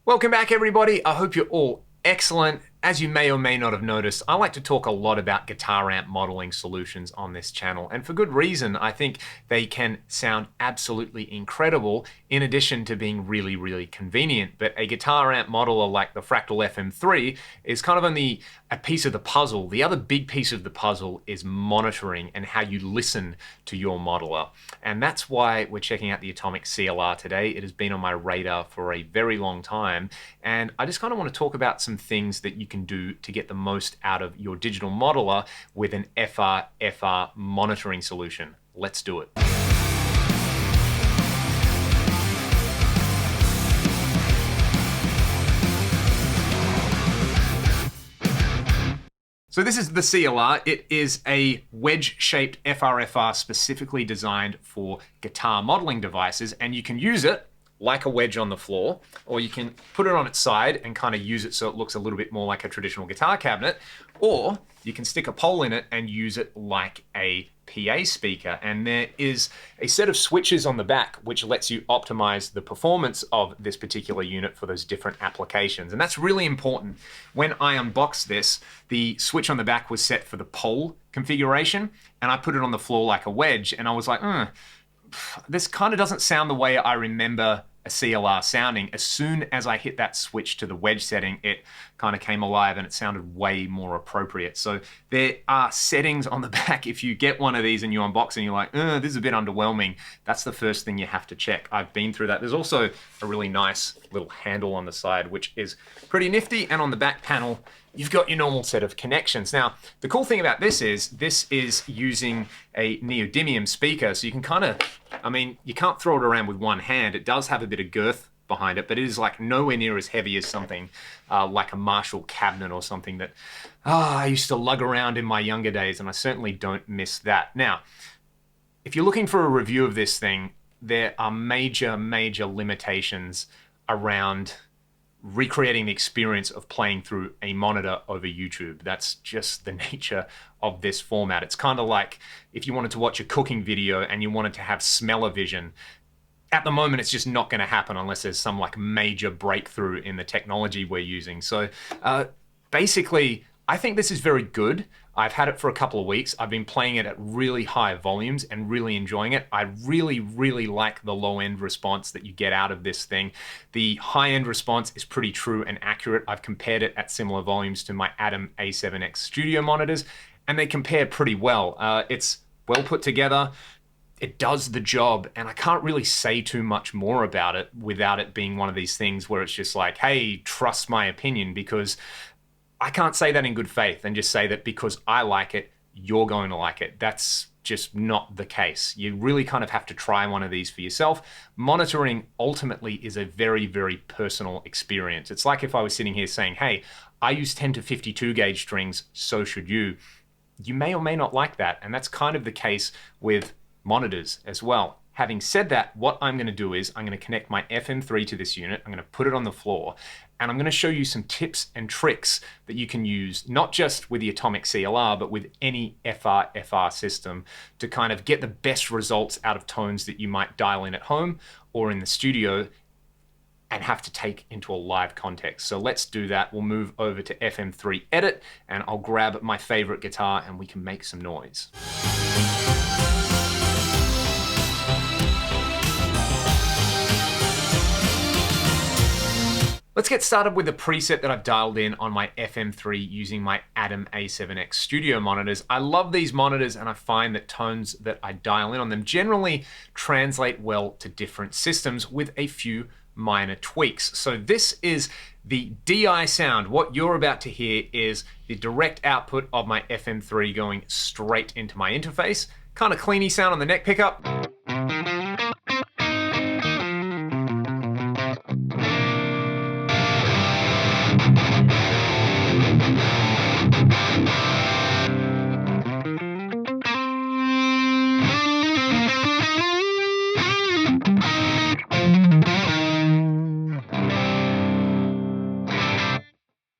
Welcome back, everybody. I hope you're all excellent. As you may or may not have noticed, I like to talk a lot about guitar amp modeling solutions on this channel, and for good reason. I think they can sound absolutely incredible in addition to being really, really convenient. But a guitar amp modeler like the Fractal FM3 is kind of only a piece of the puzzle. The other big piece of the puzzle is monitoring and how you listen to your modeler. And that's why we're checking out the Atomic CLR today. It has been on my radar for a very long time, and I just kind of want to talk about some things that you can do to get the most out of your digital modeler with an FRFR monitoring solution. Let's do it. So this is the CLR. It is a wedge-shaped FRFR specifically designed for guitar modeling devices, and you can use it like a wedge on the floor, or you can put it on its side and kind of use it so it looks a little bit more like a traditional guitar cabinet, or you can stick a pole in it and use it like a PA speaker. And there is a set of switches on the back which lets you optimize the performance of this particular unit for those different applications. And that's really important. When I unboxed this, the switch on the back was set for the pole configuration, and I put it on the floor like a wedge, and I was like, this kind of doesn't sound the way I remember a CLR sounding. As soon as I hit that switch to the wedge setting, it kind of came alive and it sounded way more appropriate. So there are settings on the back. If you get one of these and you unbox and you're like, this is a bit underwhelming, that's the first thing you have to check. I've been through that. There's also a really nice little handle on the side, which is pretty nifty. And on the back panel, you've got your normal set of connections. Now, the cool thing about this is using a neodymium speaker, so you can kind of, you can't throw it around with one hand. It does have a bit of girth behind it, but it is like nowhere near as heavy as something like a Marshall cabinet or something that I used to lug around in my younger days, and I certainly don't miss that. Now, if you're looking for a review of this thing, there are major, major limitations around recreating the experience of playing through a monitor over YouTube. That's just the nature of this format. It's kind of like if you wanted to watch a cooking video and you wanted to have smell-o-vision. At the moment, it's just not going to happen unless there's some like major breakthrough in the technology we're using. So basically, I think this is very good. I've had it for a couple of weeks. I've been playing it at really high volumes and really enjoying it. I really, really like the low-end response that you get out of this thing. The high-end response is pretty true and accurate. I've compared it at similar volumes to my Atom A7X studio monitors, and they compare pretty well. It's well put together. It does the job, and I can't really say too much more about it without it being one of these things where it's just like, hey, trust my opinion, because I can't say that in good faith and just say that because I like it, you're going to like it. That's just not the case. You really kind of have to try one of these for yourself. Monitoring ultimately is a very, very personal experience. It's like if I was sitting here saying, hey, I use 10 to 52 gauge strings, so should you. You may or may not like that, and that's kind of the case with monitors as well. Having said that, what I'm going to do is I'm going to connect my FM3 to this unit. I'm going to put it on the floor, and I'm going to show you some tips and tricks that you can use, not just with the Atomic CLR, but with any FRFR system to kind of get the best results out of tones that you might dial in at home or in the studio and have to take into a live context. So let's do that. We'll move over to FM3 Edit, and I'll grab my favorite guitar and we can make some noise. Let's get started with the preset that I've dialed in on my FM3 using my Atom A7X studio monitors. I love these monitors, and I find that tones that I dial in on them generally translate well to different systems with a few minor tweaks. So this is the DI sound. What you're about to hear is the direct output of my FM3 going straight into my interface. Kind of cleany sound on the neck pickup.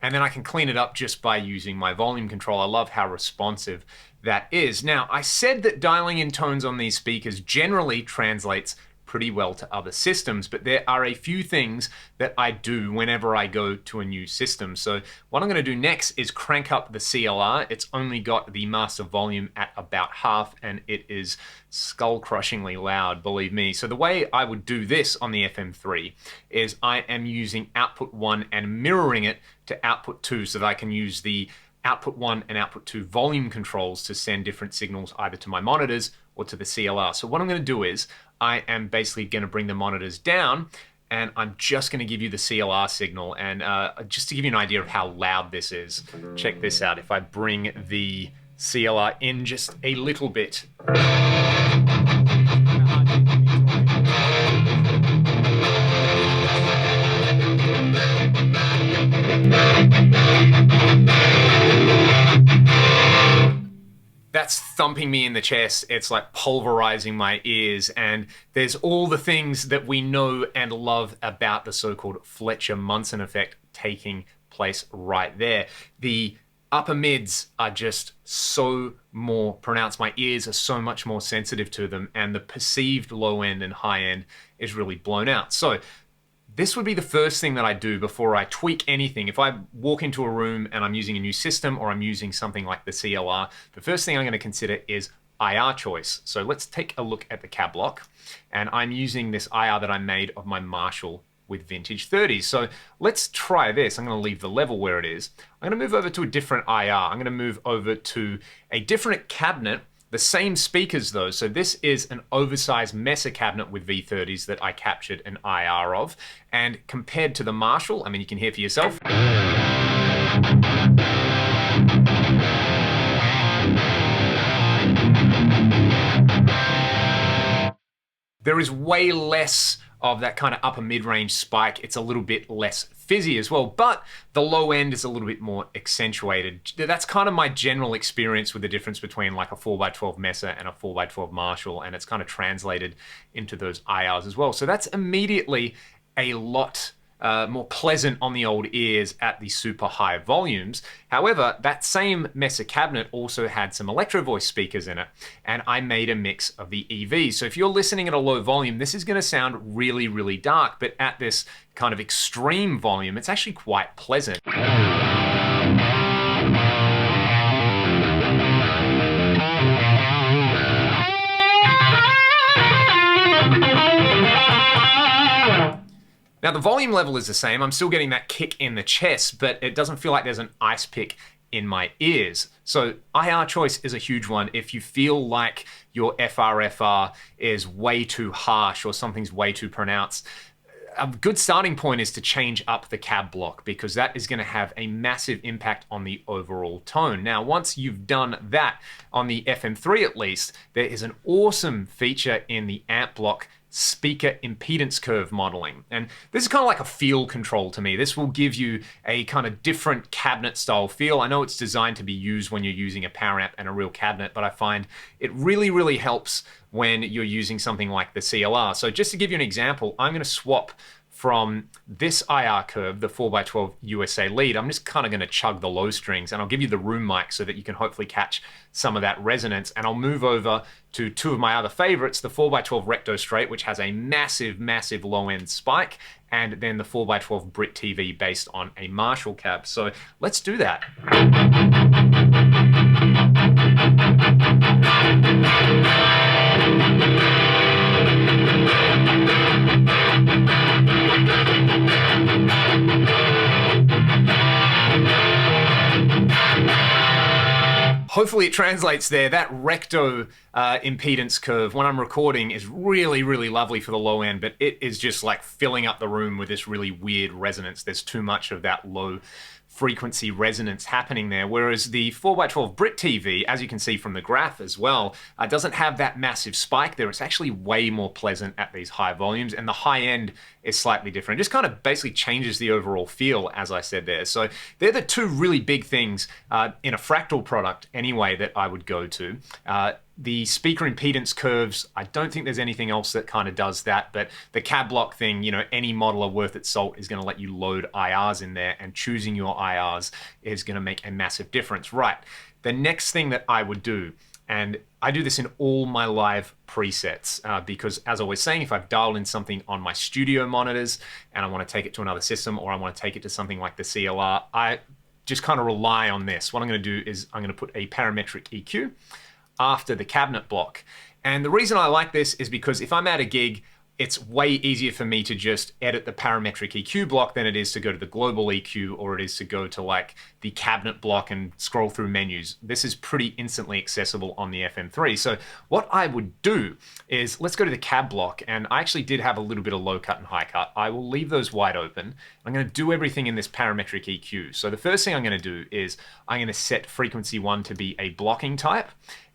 And then I can clean it up just by using my volume control. I love how responsive that is. Now, I said that dialing in tones on these speakers generally translates pretty well to other systems, but there are a few things that I do whenever I go to a new system. So what I'm going to do next is crank up the CLR. It's only got the master volume at about half, and it is skull-crushingly loud, believe me. So the way I would do this on the FM3 is I am using output 1 and mirroring it to output 2 so that I can use the output 1 and output 2 volume controls to send different signals either to my monitors or to the CLR. So what I'm going to do is I am basically going to bring the monitors down, and I'm just going to give you the CLR signal. And just to give you an idea of how loud this is, check this out. If I bring the CLR in just a little bit. That's thumping me in the chest. It's like pulverizing my ears, and there's all the things that we know and love about the so-called Fletcher-Munson effect taking place right there. The upper mids are just so more pronounced. My ears are so much more sensitive to them, and the perceived low end and high end is really blown out. So this would be the first thing that I do before I tweak anything. If I walk into a room and I'm using a new system or I'm using something like the CLR, the first thing I'm going to consider is IR choice. So let's take a look at the cab block. And I'm using this IR that I made of my Marshall with vintage 30s. So let's try this. I'm going to leave the level where it is. I'm going to move over to a different IR. I'm going to move over to a different cabinet. The same speakers though, so this is an oversized Mesa cabinet with V30s that I captured an IR of, and compared to the Marshall, I mean, you can hear for yourself. There is way less of that kind of upper mid-range spike. It's a little bit less fizzy as well, but the low end is a little bit more accentuated. That's kind of my general experience with the difference between like a 4x12 Mesa and a 4x12 Marshall, and it's kind of translated into those IRs as well. So that's immediately a lot more pleasant on the old ears at the super high volumes. However, that same Mesa cabinet also had some electro voice speakers in it, and I made a mix of the EVs. So if you're listening at a low volume, this is going to sound really, really dark, but at this kind of extreme volume, it's actually quite pleasant. Now the volume level is the same. I'm still getting that kick in the chest, but it doesn't feel like there's an ice pick in my ears. So IR choice is a huge one. If you feel like your FRFR is way too harsh or something's way too pronounced, a good starting point is to change up the cab block, because that is going to have a massive impact on the overall tone. Now, once you've done that on the FM3 at least, there is an awesome feature in the amp block speaker impedance curve modeling. And this is kind of like a feel control to me. This will give you a kind of different cabinet style feel. I know it's designed to be used when you're using a power amp and a real cabinet, but I find it really, really helps when you're using something like the CLR. So just to give you an example, I'm going to swap from this IR curve, the 4x12 USA lead. I'm just kind of going to chug the low strings, and I'll give you the room mic so that you can hopefully catch some of that resonance. And I'll move over to two of my other favorites, the 4x12 Recto Straight, which has a massive, massive low end spike, and then the 4x12 Brit TV based on a Marshall cab. So let's do that. Hopefully it translates there. That recto impedance curve when I'm recording is really, really lovely for the low end, but it is just like filling up the room with this really weird resonance. There's too much of that low frequency resonance happening there, whereas the 4x12 Brit TV, as you can see from the graph as well, doesn't have that massive spike there. It's actually way more pleasant at these high volumes, and the high end is slightly different. It just kind of basically changes the overall feel, as I said there. So they're the two really big things in a Fractal product anyway that I would go to. The speaker impedance curves, I don't think there's anything else that kind of does that, but the cab block thing, you know, any modeler worth its salt is going to let you load IRs in there, and choosing your IRs is going to make a massive difference. Right, the next thing that I would do And I do this in all my live presets because, as I was saying, if I've dialed in something on my studio monitors and I want to take it to another system, or I want to take it to something like the CLR, I just kind of rely on this. What I'm going to do is I'm going to put a parametric EQ after the cabinet block. And the reason I like this is because if I'm at a gig, it's way easier for me to just edit the parametric EQ block than it is to go to the global EQ, or it is to go to like the cabinet block and scroll through menus. This is pretty instantly accessible on the FM3. So what I would do is, let's go to the cab block, and I actually did have a little bit of low cut and high cut. I will leave those wide open. I'm going to do everything in this parametric EQ. So the first thing I'm going to do is I'm going to set frequency 1 to be a blocking type,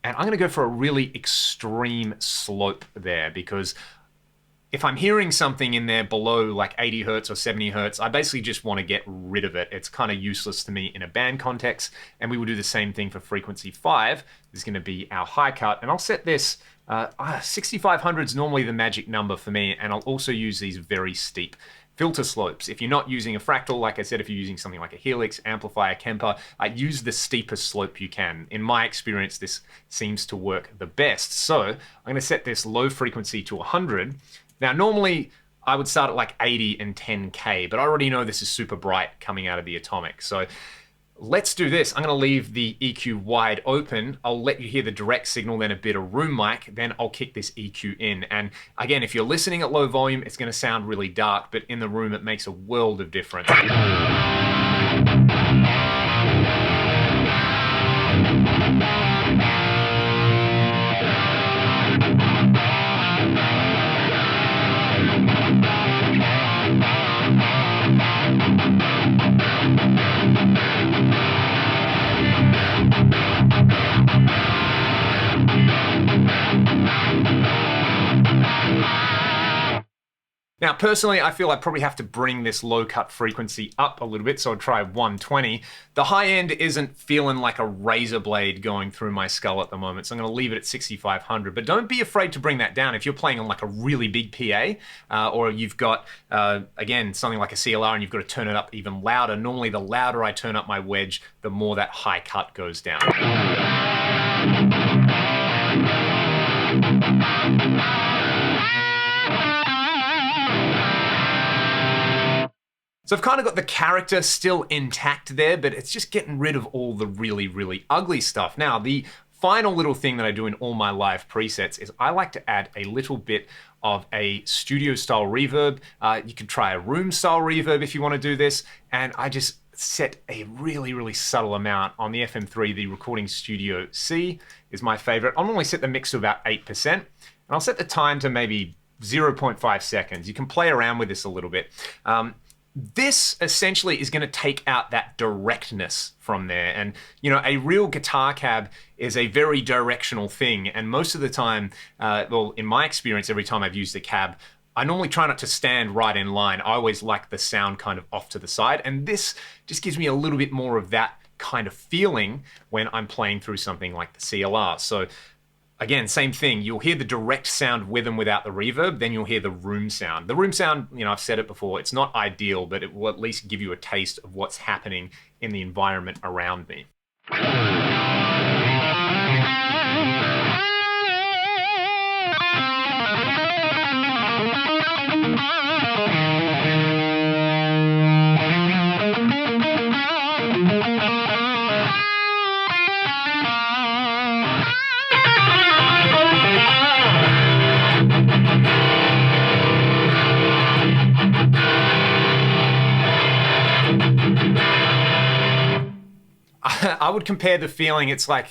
and I'm going to go for a really extreme slope there, because if I'm hearing something in there below like 80 hertz or 70 hertz, I basically just want to get rid of it. It's kind of useless to me in a band context. And we will do the same thing for frequency 5. This is going to be our high cut. And I'll set this, 6500 is normally the magic number for me. And I'll also use these very steep filter slopes. If you're not using a Fractal, like I said, if you're using something like a Helix, amplifier, Kemper, use the steepest slope you can. In my experience, this seems to work the best. So I'm going to set this low frequency to 100. Now, normally I would start at like 80 and 10K, but I already know this is super bright coming out of the Atomic. So let's do this. I'm going to leave the EQ wide open. I'll let you hear the direct signal, then a bit of room mic, then I'll kick this EQ in. And again, if you're listening at low volume, it's going to sound really dark, but in the room, it makes a world of difference. Now, personally, I feel I probably have to bring this low cut frequency up a little bit, so I'll try 120. The high end isn't feeling like a razor blade going through my skull at the moment, so I'm going to leave it at 6500. But don't be afraid to bring that down if you're playing on like a really big PA, or you've got, again, something like a CLR and you've got to turn it up even louder. Normally, the louder I turn up my wedge, the more that high cut goes down. So I've kind of got the character still intact there, but it's just getting rid of all the really, really ugly stuff. Now, the final little thing that I do in all my live presets is I like to add a little bit of a studio style reverb. You could try a room style reverb if you want to do this. And I just set a really, really subtle amount on the FM3. The Recording Studio C is my favorite. I'll normally set the mix to about 8%. And I'll set the time to maybe 0.5 seconds. You can play around with this a little bit. This essentially is going to take out that directness from there. And, you know, a real guitar cab is a very directional thing. And most of the time, well, in my experience, every time I've used a cab, I normally try not to stand right in line. I always like the sound kind of off to the side. And this just gives me a little bit more of that kind of feeling when I'm playing through something like the CLR. So again, same thing. You'll hear the direct sound with and without the reverb, then you'll hear the room sound. The room sound, you know, I've said it before, it's not ideal, but it will at least give you a taste of what's happening in the environment around me. I would compare the feeling, it's kind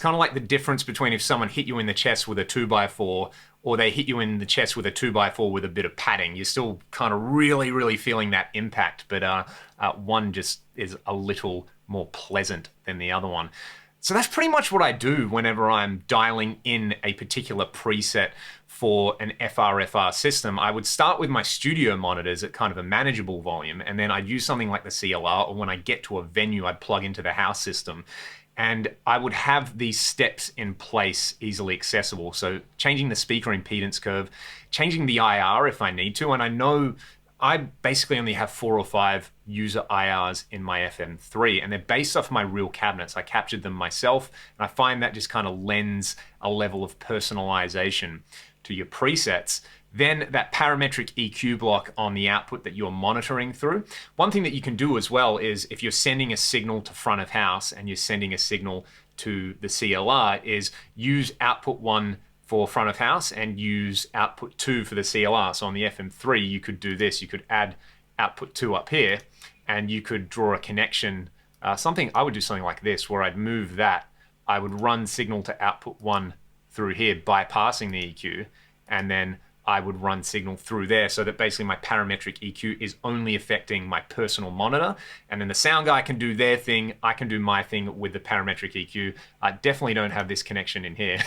of like the difference between if someone hit you in the chest with a 2x4 or they hit you in the chest with a 2x4 with a bit of padding. You're still kind of really, really feeling that impact, but one just is a little more pleasant than the other one. So that's pretty much what I do whenever I'm dialing in a particular preset for an FRFR system. I would start with my studio monitors at kind of a manageable volume, and then I'd use something like the CLR, or when I get to a venue, I'd plug into the house system. And I would have these steps in place easily accessible. So changing the speaker impedance curve, changing the IR if I need to, and I know I basically only have 4 or 5 user IRs in my FM3, and they're based off my real cabinets. I captured them myself, and I find that just kind of lends a level of personalization to your presets. Then that parametric EQ block on the output that you're monitoring through. One thing that you can do as well is if you're sending a signal to front of house and you're sending a signal to the CLR, is use output 1 for front of house and use output 2 for the CLR. So on the FM3, you could do this. You could add output 2 up here, and you could draw a connection. I would do something like this, where I'd move that. I would run signal to output 1 through here, bypassing the EQ, and then I would run signal through there, so that basically my parametric EQ is only affecting my personal monitor, and then the sound guy can do their thing, I can do my thing with the parametric EQ. I definitely don't have this connection in here.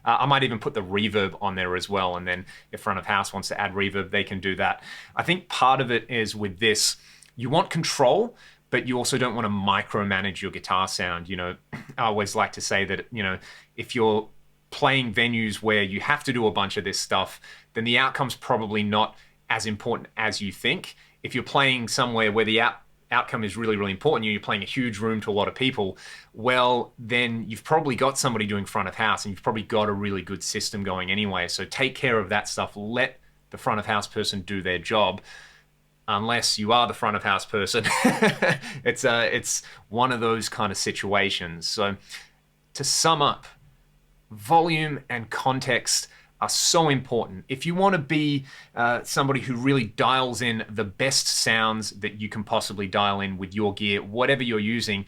I might even put the reverb on there as well, and then if front of house wants to add reverb, they can do that. I think part of it is with this, you want control, but you also don't want to micromanage your guitar sound. You know, I always like to say that, you know, if you're playing venues where you have to do a bunch of this stuff, then the outcome's probably not as important as you think. If you're playing somewhere where the outcome is really, really important, you're playing a huge room to a lot of people, well, then you've probably got somebody doing front of house, and you've probably got a really good system going anyway. So take care of that stuff. Let the front of house person do their job. Unless you are the front of house person. It's one of those kind of situations. So to sum up, volume and context are so important. If you want to be somebody who really dials in the best sounds that you can possibly dial in with your gear, whatever you're using,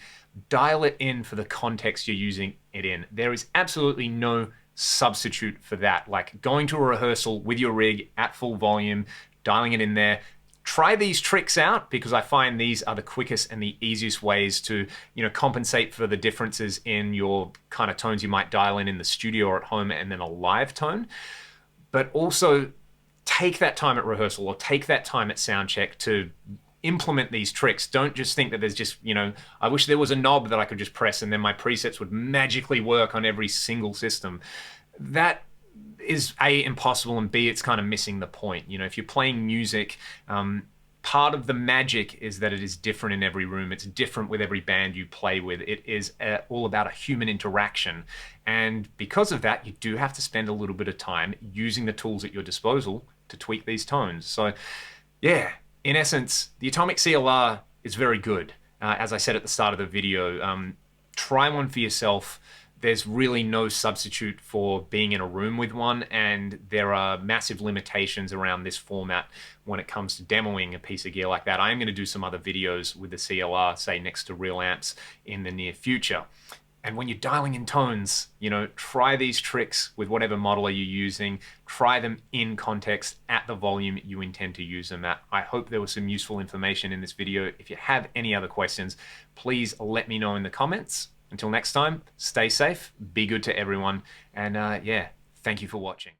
dial it in for the context you're using it in. There is absolutely no substitute for that. Like going to a rehearsal with your rig at full volume, dialing it in there. Try these tricks out, because I find these are the quickest and the easiest ways to, you know, compensate for the differences in your kind of tones you might dial in the studio or at home, and then a live tone. But also take that time at rehearsal or take that time at sound check to implement these tricks. Don't just think that there's just, you know, I wish there was a knob that I could just press and then my presets would magically work on every single system. That is A, impossible, and B, it's kind of missing the point. You know, if you're playing music, part of the magic is that it is different in every room. It's different with every band you play with. It is all about a human interaction. And because of that, you do have to spend a little bit of time using the tools at your disposal to tweak these tones. So yeah, in essence, the Atomic CLR is very good. As I said at the start of the video, try one for yourself. There's really no substitute for being in a room with one, and there are massive limitations around this format when it comes to demoing a piece of gear like that. I am going to do some other videos with the CLR, say next to real amps, in the near future. And when you're dialing in tones, you know, try these tricks with whatever model are you using. Try them in context at the volume you intend to use them at. I hope there was some useful information in this video. If you have any other questions, please let me know in the comments. Until next time, stay safe, be good to everyone, and yeah, thank you for watching.